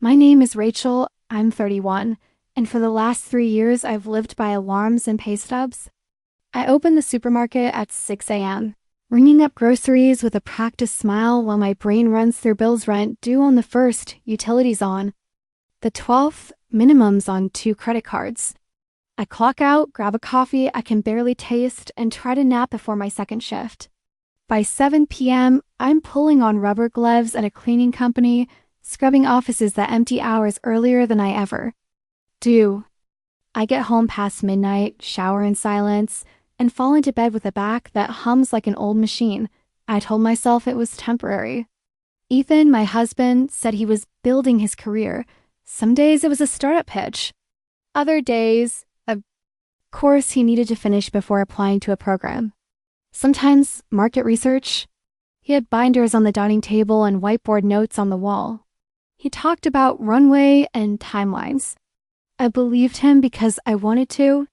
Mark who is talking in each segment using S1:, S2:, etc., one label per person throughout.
S1: My name is Rachel, I'm 31, and for the last 3 years I've lived by alarms and pay stubs. I open the supermarket at 6 a.m., ringing up groceries with a practiced smile while my brain runs through bills: rent due on the 1st, utilities on the 12th, minimums on 2 credit cards. I clock out, grab a coffee I can barely taste, and try to nap before my second shift. By 7 p.m., I'm pulling on rubber gloves at a cleaning company, scrubbing offices that empty hours earlier than I ever do. I get home past midnight, shower in silence, and fall into bed with a back that hums like an old machine. I told myself it was temporary. Ethan, my husband, said he was building his career. Some days it was a startup pitch. Other days, of course, he needed to finish before applying to a program. Sometimes market research. He had binders on the dining table and whiteboard notes on the wall. He talked about runway and timelines. I believed him because I wanted to.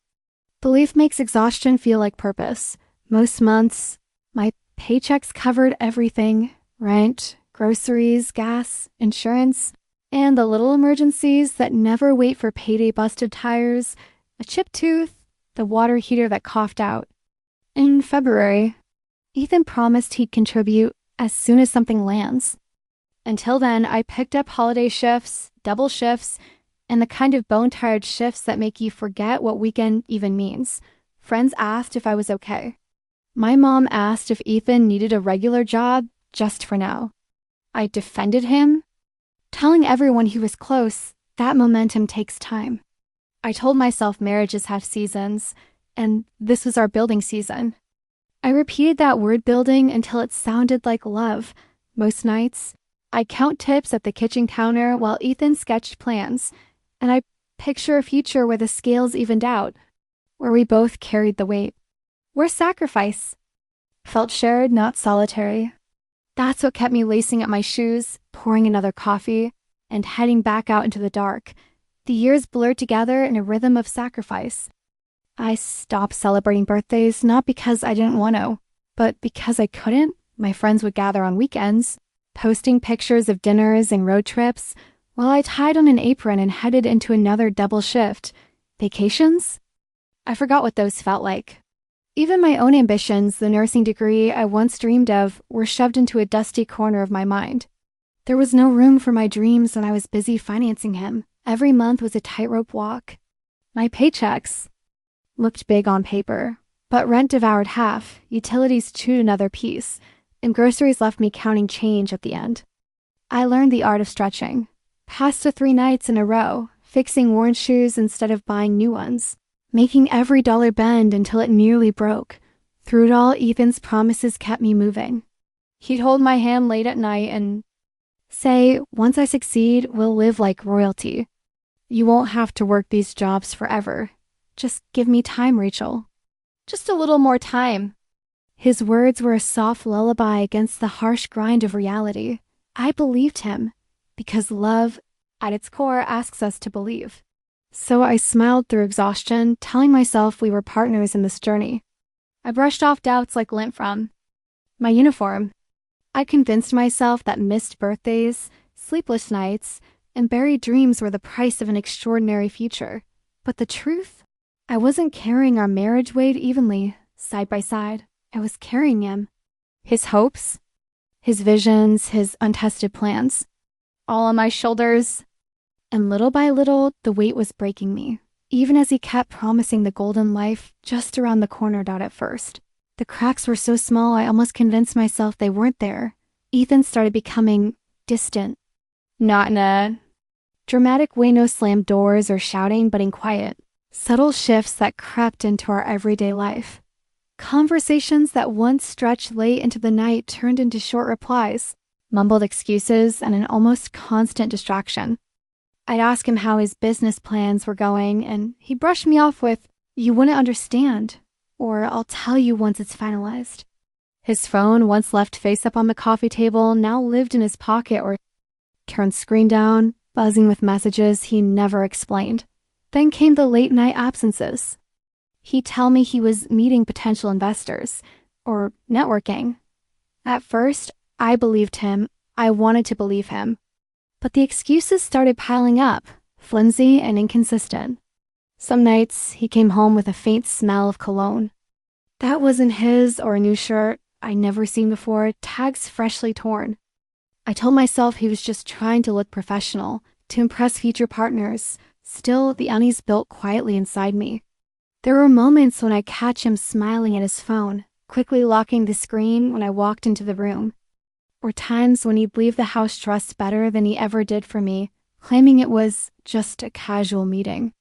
S1: Belief makes exhaustion feel like purpose. Most months, my paychecks covered everything: rent, groceries, gas, insurance, and the little emergencies that never wait for payday: busted tires, a chipped tooth, the water heater that coughed out. In February, Ethan promised he'd contribute as soon as something lands. Until then, I picked up holiday shifts, double shifts, and the kind of bone-tired shifts that make you forget what weekend even means. Friends asked if I was okay. My mom asked if Ethan needed a regular job just for now. I defended him, telling everyone he was close. That momentum takes time. I told myself marriages have seasons, and this was our building season. I repeated that word building until it sounded like love. Most nights, I count tips at the kitchen counter while Ethan sketched plans, and I picture a future where the scales evened out, where we both carried the weight, where sacrifice felt shared, not solitary. That's what kept me lacing up my shoes, pouring another coffee, and heading back out into the dark. The years blurred together in a rhythm of sacrifice. I stopped celebrating birthdays, not because I didn't want to, but because I couldn't. My friends would gather on weekends, posting pictures of dinners and road trips, while I tied on an apron and headed into another double shift. Vacations? I forgot what those felt like. Even my own ambitions, the nursing degree I once dreamed of, were shoved into a dusty corner of my mind. There was no room for my dreams when I was busy financing him. Every month was a tightrope walk. My paychecks looked big on paper, but rent devoured half, utilities chewed another piece, and groceries left me counting change at the end. I learned the art of stretching. Pasta 3 nights in a row, fixing worn shoes instead of buying new ones, making every dollar bend until it nearly broke. Through it all, Ethan's promises kept me moving. He'd hold my hand late at night and say, "Once I succeed, we'll live like royalty. You won't have to work these jobs forever. Just give me time, Rachel. Just a little more time." His words were a soft lullaby against the harsh grind of reality. I believed him, because love, at its core, asks us to believe. So I smiled through exhaustion, telling myself we were partners in this journey. I brushed off doubts like lint from my uniform. I convinced myself that missed birthdays, sleepless nights, and buried dreams were the price of an extraordinary future. But the truth? I wasn't carrying our marriage weight evenly, side by side. I was carrying him. His hopes, his visions, his untested plans, all on my shoulders. And little by little, the weight was breaking me, even as he kept promising the golden life just around the corner. At first, the cracks were so small I almost convinced myself they weren't there. Ethan started becoming distant, not in a dramatic way, no slammed doors or shouting, but in quiet, subtle shifts that crept into our everyday life. Conversations that once stretched late into the night turned into short replies, mumbled excuses, and an almost constant distraction. I'd ask him how his business plans were going, and he brushed me off with, "You wouldn't understand," or "I'll tell you once it's finalized." His phone, once left face up on the coffee table, now lived in his pocket or turned screen down, buzzing with messages he never explained. Then came the late night absences. He'd tell me he was meeting potential investors or networking. At first, I believed him. I wanted to believe him. But the excuses started piling up, flimsy and inconsistent. Some nights, he came home with a faint smell of cologne. That wasn't his or a new shirt I'd never seen before, tags freshly torn. I told myself he was just trying to look professional, to impress future partners. Still, the unease built quietly inside me. There were moments when I'd catch him smiling at his phone, quickly locking the screen when I walked into the room. Or times when he'd leave the house dressed better than he ever did for me, claiming it was just a casual meeting.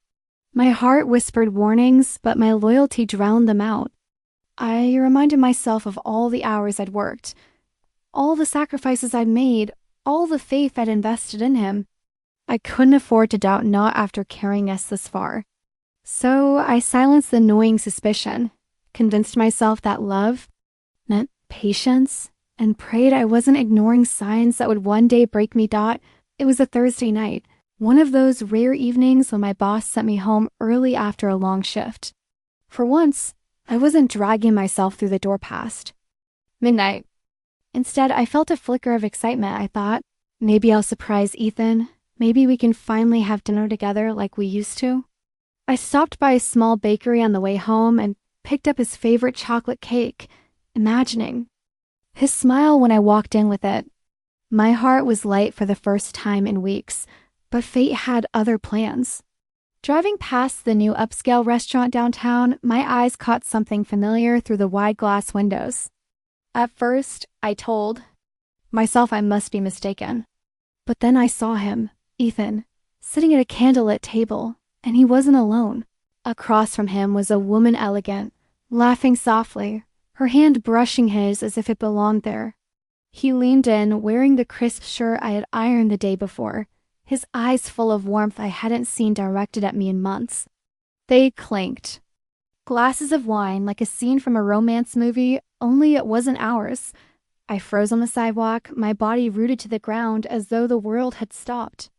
S1: My heart whispered warnings, but my loyalty drowned them out. I reminded myself of all the hours I'd worked, all the sacrifices I'd made, all the faith I'd invested in him. I couldn't afford to doubt not after carrying us this far. So I silenced the annoying suspicion, convinced myself that love meant patience, and prayed I wasn't ignoring signs that would one day break me. It was a Thursday night, one of those rare evenings when my boss sent me home early after a long shift. For once, I wasn't dragging myself through the door past midnight. Instead, I felt a flicker of excitement. I thought, maybe I'll surprise Ethan. Maybe we can finally have dinner together like we used to. I stopped by a small bakery on the way home and picked up his favorite chocolate cake, imagining his smile when I walked in with it. My heart was light for the first time in weeks, but fate had other plans. Driving past the new upscale restaurant downtown, my eyes caught something familiar through the wide glass windows. At first, I told myself I must be mistaken. But then I saw him, Ethan, sitting at a candlelit table, and he wasn't alone. Across from him was a woman elegant, laughing softly, her hand brushing his as if it belonged there. He leaned in, wearing the crisp shirt I had ironed the day before, his eyes full of warmth I hadn't seen directed at me in months. They clinked. Glasses of wine, like a scene from a romance movie, only it wasn't ours. I froze on the sidewalk, my body rooted to the ground as though the world had stopped.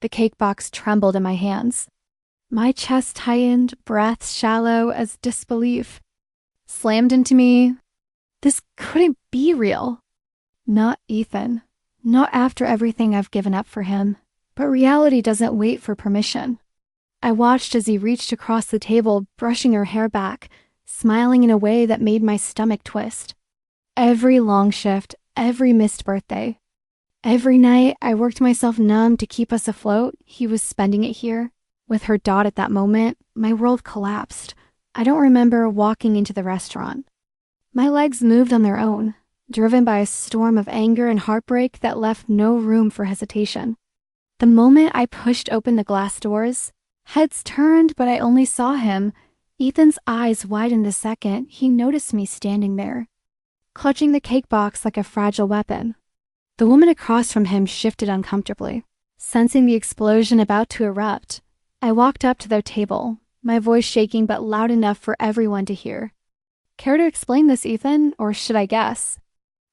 S1: The cake box trembled in my hands. My chest tightened, breath shallow as disbelief. Slammed into me. This couldn't be real. Not Ethan. Not after everything I've given up for him. But reality doesn't wait for permission. I watched as he reached across the table, brushing her hair back, smiling in a way that made my stomach twist. Every long shift, every missed birthday, every night I worked myself numb to keep us afloat, he was spending it here. With her at that moment, my world collapsed. I don't remember walking into the restaurant. My legs moved on their own, driven by a storm of anger and heartbreak that left no room for hesitation. The moment I pushed open the glass doors, heads turned, but I only saw him. Ethan's eyes widened a second. He noticed me standing there, clutching the cake box like a fragile weapon. The woman across from him shifted uncomfortably. Sensing the explosion about to erupt, I walked up to their table, my voice shaking but loud enough for everyone to hear. Care to explain this, Ethan, or should I guess?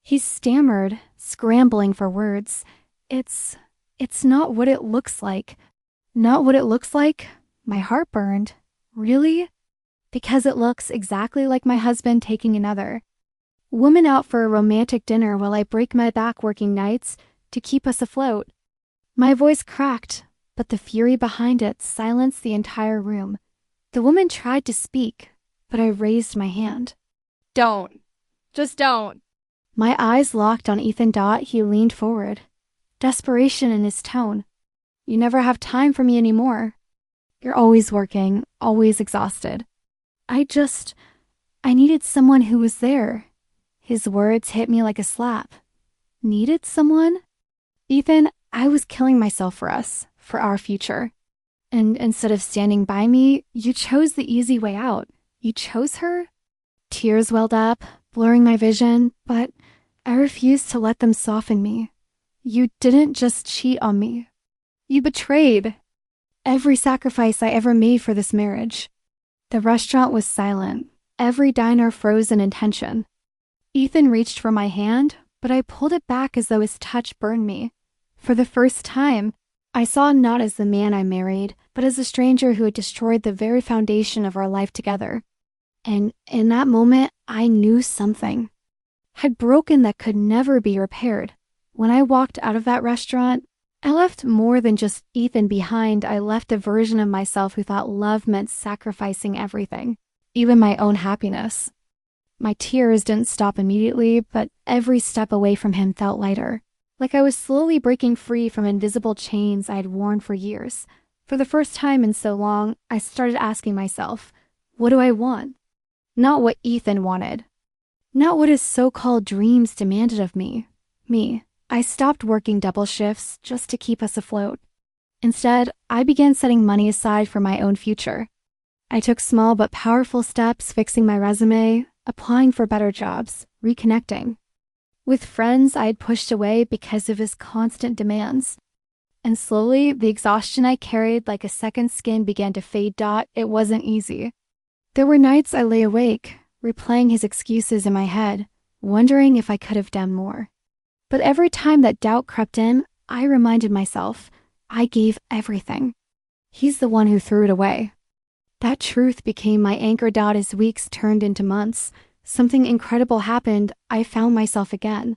S1: He stammered, scrambling for words. It's not what it looks like. Not what it looks like? My heart burned. Really? Because it looks exactly like my husband taking another. Woman out for a romantic dinner while I break my back working nights to keep us afloat. My voice cracked, but the fury behind it silenced the entire room. The woman tried to speak, but I raised my hand. Don't. Just don't. My eyes locked on Ethan. He leaned forward, desperation in his tone. You never have time for me anymore. You're always working, always exhausted. I needed someone who was there. His words hit me like a slap. Needed someone? Ethan, I was killing myself for us, for our future. And instead of standing by me, you chose the easy way out. You chose her? Tears welled up, blurring my vision, but I refused to let them soften me. You didn't just cheat on me. You betrayed every sacrifice I ever made for this marriage. The restaurant was silent, every diner frozen in tension. Ethan reached for my hand, but I pulled it back as though his touch burned me. For the first time, I saw him not as the man I married, but as a stranger who had destroyed the very foundation of our life together. And in that moment, I knew something had broken that could never be repaired. When I walked out of that restaurant, I left more than just Ethan behind. I left a version of myself who thought love meant sacrificing everything, even my own happiness. My tears didn't stop immediately, but every step away from him felt lighter, like I was slowly breaking free from invisible chains I had worn for years. For the first time in so long, I started asking myself, what do I want? Not what Ethan wanted. Not what his so-called dreams demanded of me. Me. I stopped working double shifts just to keep us afloat. Instead, I began setting money aside for my own future. I took small but powerful steps, fixing my resume, applying for better jobs, reconnecting. With friends I had pushed away because of his constant demands. And slowly, the exhaustion I carried like a second skin began to fade. It wasn't easy. There were nights I lay awake, replaying his excuses in my head, wondering if I could have done more. But every time that doubt crept in, I reminded myself, I gave everything. He's the one who threw it away. That truth became my anchor. As weeks turned into months, something incredible happened. I found myself again.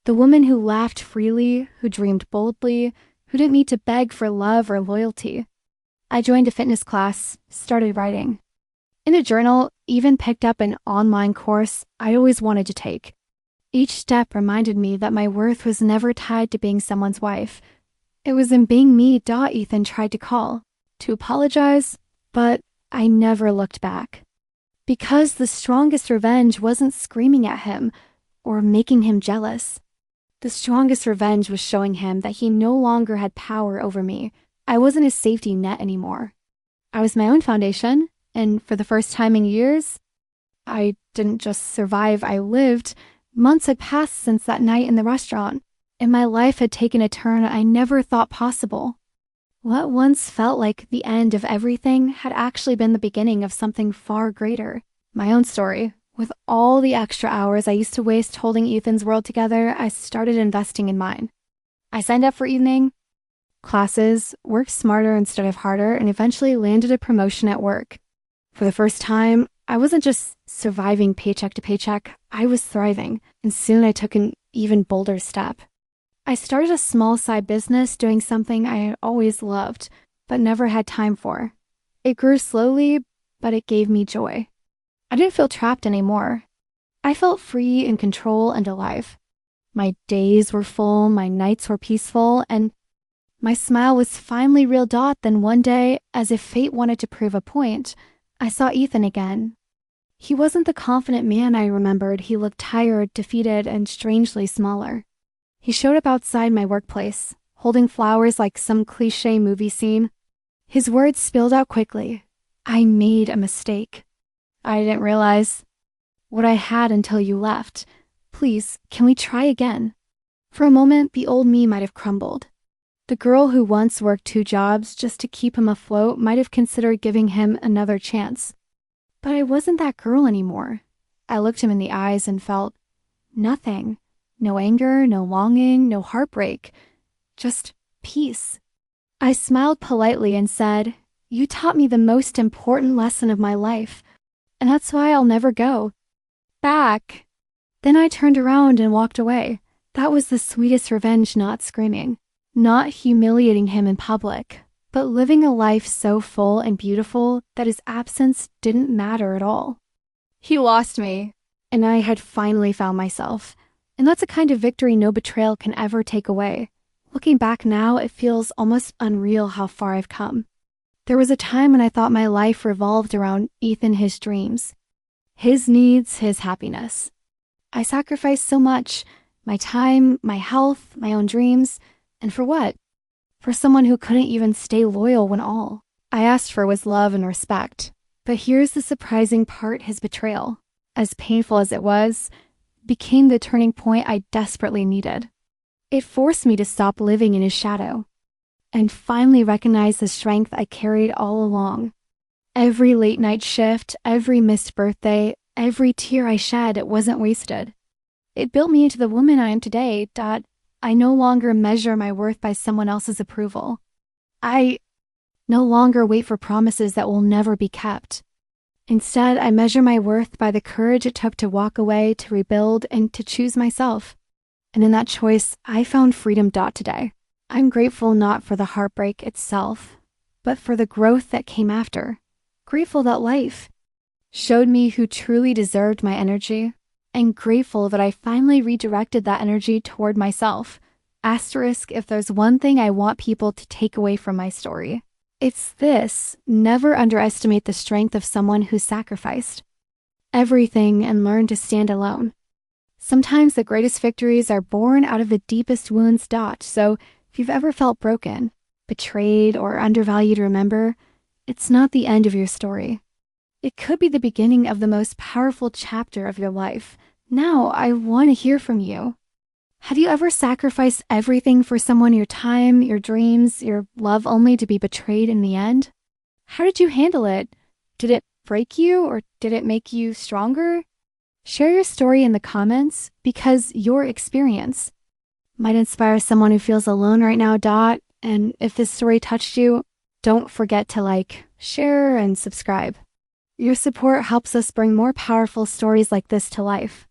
S1: The woman who laughed freely, who dreamed boldly, who didn't need to beg for love or loyalty. I joined a fitness class, started writing. In a journal, even picked up an online course I always wanted to take. Each step reminded me that my worth was never tied to being someone's wife. It was in being me. Ethan tried to call, to apologize, but I never looked back. Because the strongest revenge wasn't screaming at him or making him jealous. The strongest revenge was showing him that he no longer had power over me. I wasn't his safety net anymore. I was my own foundation, and for the first time in years, I didn't just survive, I lived. Months had passed since that night in the restaurant, and my life had taken a turn I never thought possible. What once felt like the end of everything had actually been the beginning of something far greater. My own story. With all the extra hours I used to waste holding Ethan's world together, I started investing in mine. I signed up for evening classes, worked smarter instead of harder, and eventually landed a promotion at work. For the first time, I wasn't just surviving paycheck to paycheck, I was thriving, and soon I took an even bolder step. I started a small side business doing something I had always loved, but never had time for. It grew slowly, but it gave me joy. I didn't feel trapped anymore. I felt free, in control, and alive. My days were full, my nights were peaceful, and my smile was finally real. Then one day, as if fate wanted to prove a point, I saw Ethan again. He wasn't the confident man I remembered. He looked tired, defeated, and strangely smaller. He showed up outside my workplace, holding flowers like some cliché movie scene. His words spilled out quickly. I made a mistake. I didn't realize what I had until you left. Please, can we try again? For a moment, the old me might have crumbled. The girl who once worked 2 jobs just to keep him afloat might have considered giving him another chance. But I wasn't that girl anymore. I looked him in the eyes and felt nothing. No anger, no longing, no heartbreak. Just peace. I smiled politely and said, "You taught me the most important lesson of my life, and that's why I'll never go back." Then I turned around and walked away. That was the sweetest revenge, not screaming. Not humiliating him in public, but living a life so full and beautiful that his absence didn't matter at all. He lost me, and I had finally found myself. And that's a kind of victory no betrayal can ever take away. Looking back now, it feels almost unreal how far I've come. There was a time when I thought my life revolved around Ethan, his dreams, his needs, his happiness. I sacrificed so much, my time, my health, my own dreams. And for what? For someone who couldn't even stay loyal when all I asked for was love and respect. But here's the surprising part: his betrayal, as painful as it was, became the turning point I desperately needed. It forced me to stop living in his shadow and finally recognize the strength I carried all along. Every late night shift, every missed birthday, every tear I shed, it wasn't wasted. It built me into the woman I am today. I no longer measure my worth by someone else's approval. I no longer wait for promises that will never be kept. Instead, I measure my worth by the courage it took to walk away, to rebuild, and to choose myself. And in that choice, I found freedom. Today. I'm grateful not for the heartbreak itself, but for the growth that came after. Grateful that life showed me who truly deserved my energy, and grateful that I finally redirected that energy toward myself. Asterisk if there's one thing I want people to take away from my story. It's this: never underestimate the strength of someone who sacrificed everything and learned to stand alone. Sometimes the greatest victories are born out of the deepest wounds. So if you've ever felt broken, betrayed, or undervalued, remember, it's not the end of your story. It could be the beginning of the most powerful chapter of your life. Now, I want to hear from you. Have you ever sacrificed everything for someone, your time, your dreams, your love, only to be betrayed in the end? How did you handle it? Did it break you, or did it make you stronger? Share your story in the comments, because your experience might inspire someone who feels alone right now. And if this story touched you, don't forget to like, share, and subscribe. Your support helps us bring more powerful stories like this to life.